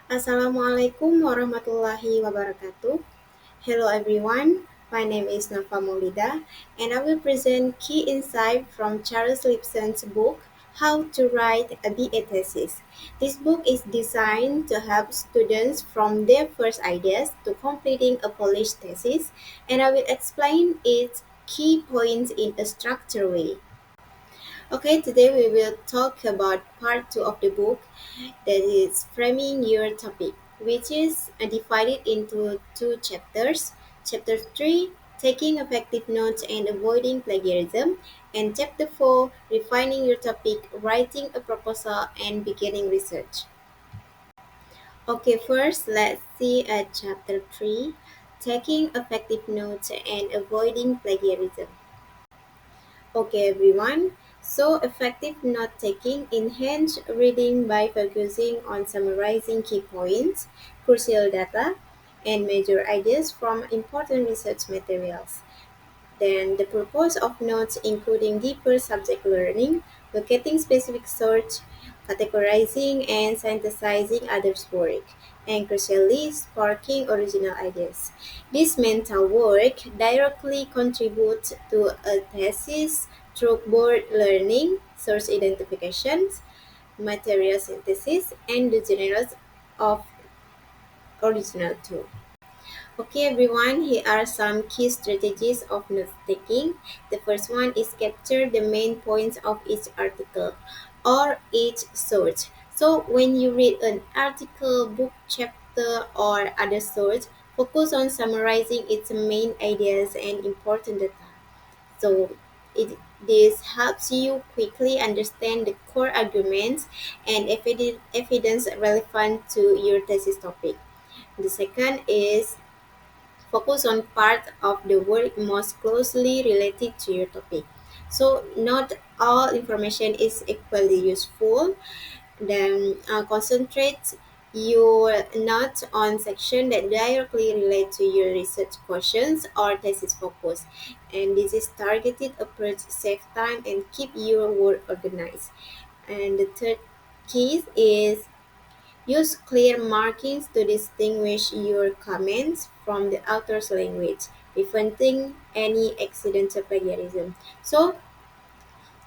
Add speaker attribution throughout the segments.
Speaker 1: Assalamualaikum warahmatullahi wabarakatuh. Hello everyone, my name is Maulida and I will present key insight from Charles Lipson's book How to Write a BA Thesis. This book is designed to help students from their first ideas to completing a polished thesis, and I will explain its key points in a structured way. Okay, today we will talk about part 2 of the book, that is framing your topic, which is divided into two chapters. Chapter 3, taking effective notes and avoiding plagiarism, and chapter 4, refining your topic, writing a proposal, and beginning research. Okay, first let's see at chapter 3, taking effective notes and avoiding plagiarism. Okay, everyone. So, effective note taking enhance reading by focusing on summarizing key points, crucial data, and major ideas from important research materials. Then the purpose of notes including deeper subject learning, locating specific search, categorizing and synthesizing others' work, and crucially sparking original ideas. This mental work directly contributes to a thesis through board learning, source identifications, material synthesis, and the genres of original too. Okay, everyone, here are some key strategies of note taking. The first one is capture the main points of each article or each source. So, when you read an article, book, chapter, or other source, focus on summarizing its main ideas and important data. So, this helps you quickly understand the core arguments and evidence relevant to your thesis topic. The second is focus on part of the work most closely related to your topic. So, not all information is equally useful. Then, concentrate your notes on section that directly relate to your research questions or thesis focus. And this is targeted approach save time and keep your work organized. And the third key is use clear markings to distinguish your comments from the author's language, preventing any accidental plagiarism. So,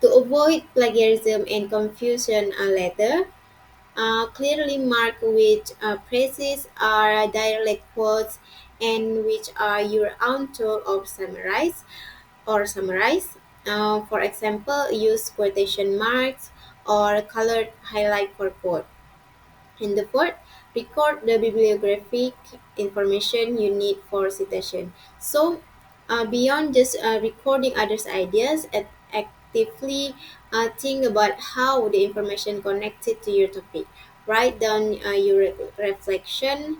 Speaker 1: to avoid plagiarism and confusion later, clearly mark which phrases are direct quotes and which are your own tool of summarize. For example, use quotation marks or colored highlight for quote. And the fourth, record the bibliographic information you need for citation. So, beyond just recording others' ideas, actively think about how the information connected to your topic. Write down your reflection,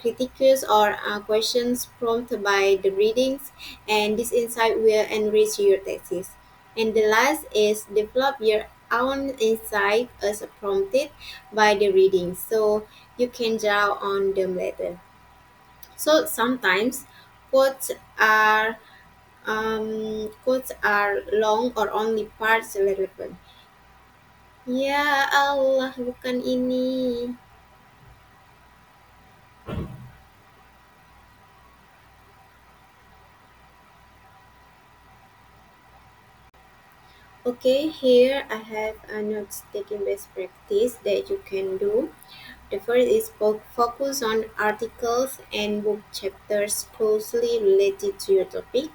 Speaker 1: critiques, or questions prompted by the readings, and this insight will enrich your thesis. And the last is develop your own insight as prompted by the reading, so you can draw on them later. So sometimes quotes are quotes are long or only parts relevant. Ya Allah, bukan ini. Okay, here I have a notes taking best practice that you can do. The first is focus on articles and book chapters closely related to your topic,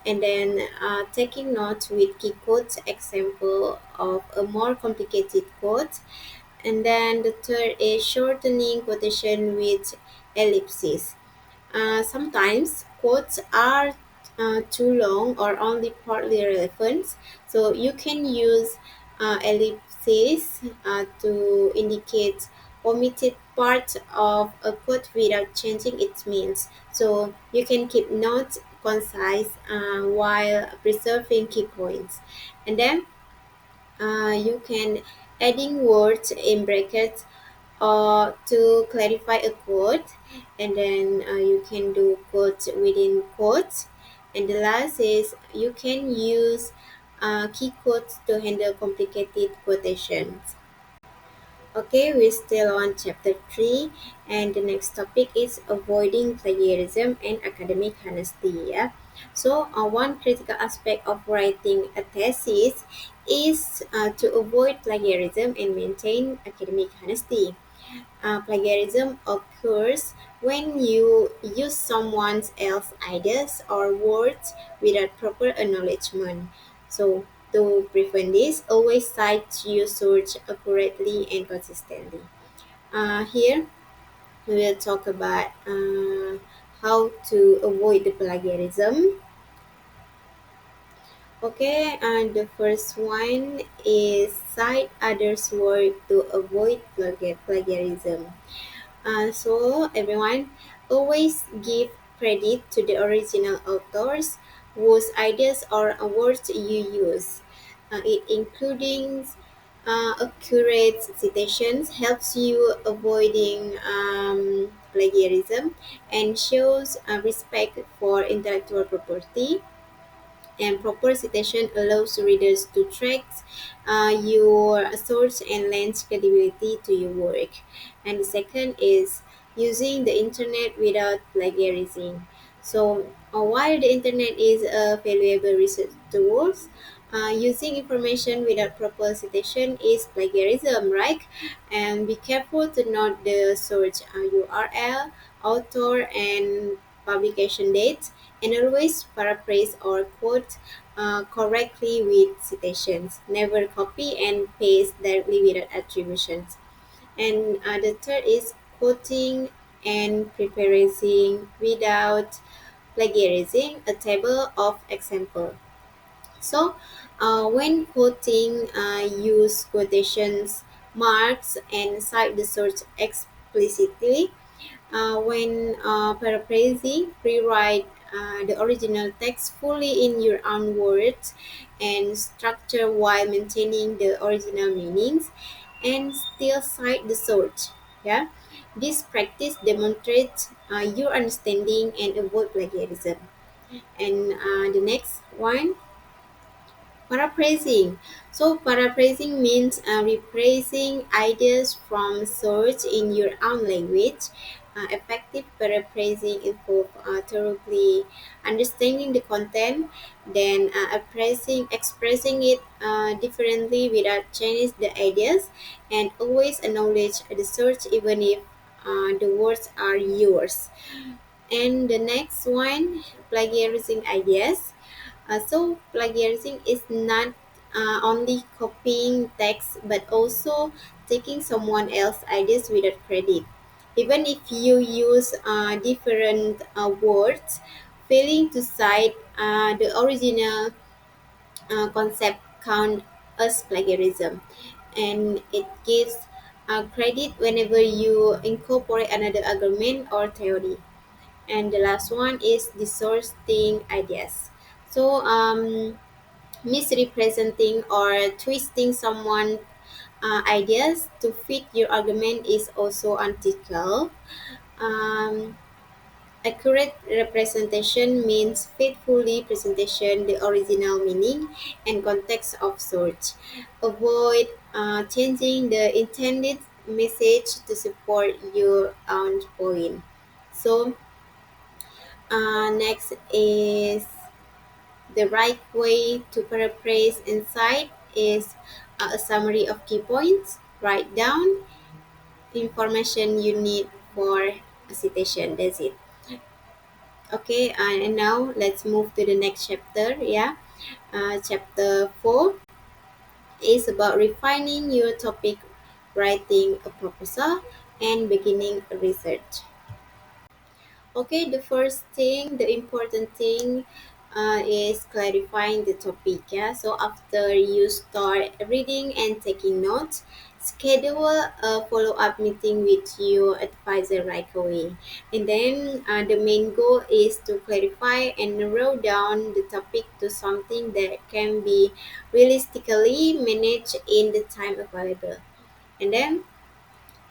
Speaker 1: and then taking notes with key quotes, example of a more complicated quote, and then the third is shortening quotation with ellipses. Sometimes quotes are too long or only partly relevant, so you can use ellipses to indicate omitted part of a quote without changing its means. So you can keep notes concise while preserving key points. And then you can adding words in brackets to clarify a quote, and then you can do quotes within quotes, and the last is you can use key quotes to handle complicated quotations. Okay, we're still on chapter 3, and the next topic is avoiding plagiarism and academic honesty. Yeah? So, one critical aspect of writing a thesis is to avoid plagiarism and maintain academic honesty. Plagiarism occurs when you use someone else's ideas or words without proper acknowledgement. So, to prevent this, always cite your source accurately and consistently. Here, we will talk about how to avoid the plagiarism. Okay, and the first one is cite others' work to avoid plagiarism. So everyone, always give credit to the original authors whose ideas or words you use. It including accurate citations helps you avoiding plagiarism and shows respect for intellectual property, and proper citation allows readers to track your source and lends credibility to your work. And the second is using the internet without plagiarizing. So, while the internet is a valuable research tool, using information without proper citation is plagiarism, right? And be careful to note the source URL, author, and publication date, and always paraphrase or quote correctly with citations. Never copy and paste directly without attributions. And the third is quoting and preparing without plagiarizing a table of example. So, when quoting, use quotations marks and cite the source explicitly. When paraphrasing, rewrite the original text fully in your own words and structure while maintaining the original meanings, and still cite the source. Yeah, this practice demonstrates your understanding and avoid plagiarism. And the next one, paraphrasing. So, paraphrasing means rephrasing ideas from source in your own language. Effective paraphrasing involves thoroughly understanding the content, then expressing it differently without changing the ideas, and always acknowledge the source even if the words are yours. And the next one, plagiarizing ideas. So plagiarizing is not only copying text but also taking someone else's ideas without credit. Even if you use different words, failing to cite the original concept count as plagiarism, and it gives credit whenever you incorporate another argument or theory. And the last one is distorting ideas. So misrepresenting or twisting someone's ideas to fit your argument is also unethical. Um, Accurate representation means faithfully presentation the original meaning and context of source. Avoid changing the intended message to support your own point. So next is the right way to paraphrase inside is a summary of key points. Write down information you need for a citation. That's it. Okay, and now let's move to the next chapter. Yeah, chapter 4 is about refining your topic, writing a proposal, and beginning research. Okay, the first thing, the important thing is clarifying the topic. Yeah, so after you start reading and taking notes, schedule a follow up meeting with your advisor right away. And then the main goal is to clarify and narrow down the topic to something that can be realistically managed in the time available. And then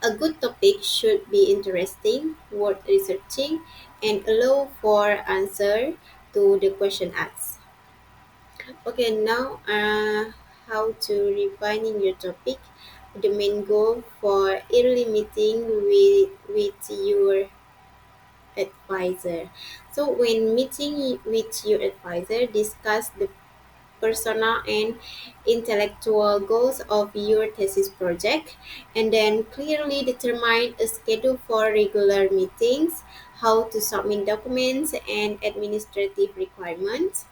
Speaker 1: a good topic should be interesting, worth researching, and allow for answer to the question asked. Okay, now how to refining your topic. the main goal for early meeting with your advisor. So when meeting with your advisor, discuss the personal and intellectual goals of your thesis project, and then clearly determine a schedule for regular meetings, how to submit documents and administrative requirements,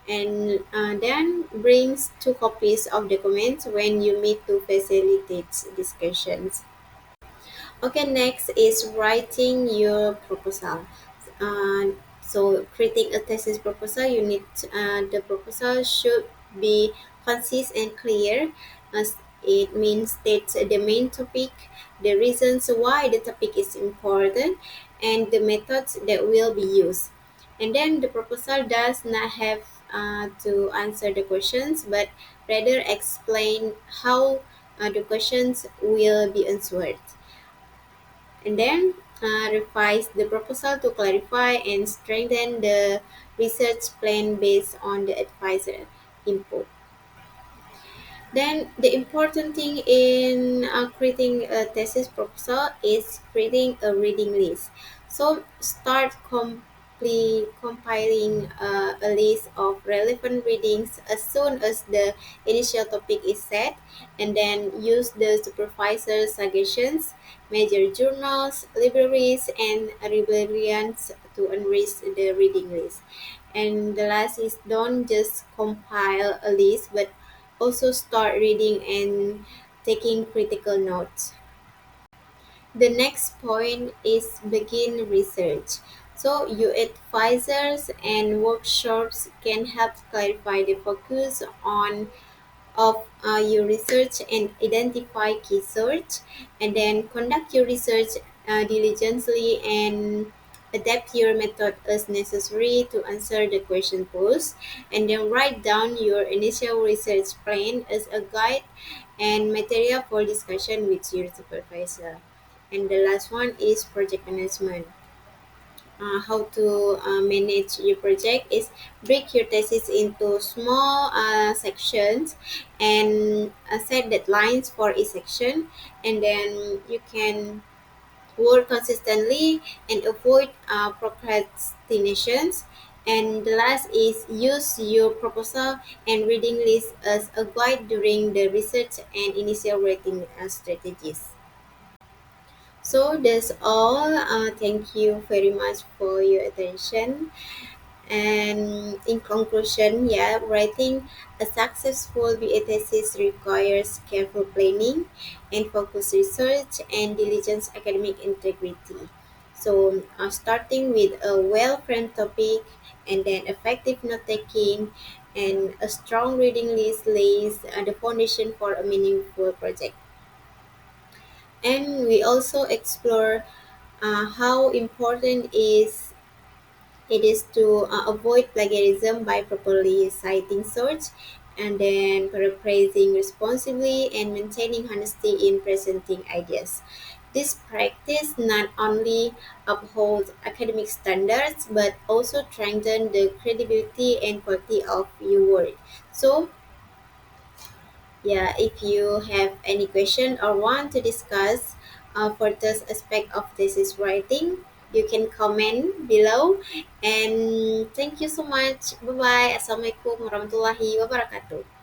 Speaker 1: and then brings 2 copies of documents when you meet to facilitate discussions. Okay, next is writing your proposal. Uh, so creating a thesis proposal, you need the proposal should be concise and clear, as it means that the main topic, the reasons why the topic is important, and the methods that will be used. And then the proposal does not have to answer the questions, but rather explain how the questions will be answered, and then revise the proposal to clarify and strengthen the research plan based on the advisor input. Then the important thing in creating a thesis proposal is creating a reading list. So start compiling a list of relevant readings as soon as the initial topic is set, and then use the supervisor's suggestions, major journals, libraries, and librarians to enrich the reading list. And the last is, don't just compile a list, but also start reading and taking critical notes. The next point is begin research. So your advisors and workshops can help clarify the focus on of your research and identify key search, and then conduct your research diligently and adapt your method as necessary to answer the question posed, and then write down your initial research plan as a guide and material for discussion with your supervisor. And the last one is project management. How to manage your project is break your thesis into small sections, and set deadlines for each section, and then you can work consistently and avoid procrastinations. And the last is use your proposal and reading list as a guide during the research and initial writing strategies. So that's all. Thank you very much for your attention. And in conclusion, yeah, writing a successful BA thesis requires careful planning and focused research and diligent academic integrity. So, starting with a well-framed topic, and then effective note taking and a strong reading list lays the foundation for a meaningful project. And we also explore how important it is to avoid plagiarism by properly citing source, and then paraphrasing responsibly and maintaining honesty in presenting ideas. This practice not only upholds academic standards but also strengthens the credibility and quality of your work. So, yeah, if you have any question or want to discuss further aspect of thesis writing, you can comment below. And thank you so much. Bye bye. Assalamualaikum warahmatullahi wabarakatuh.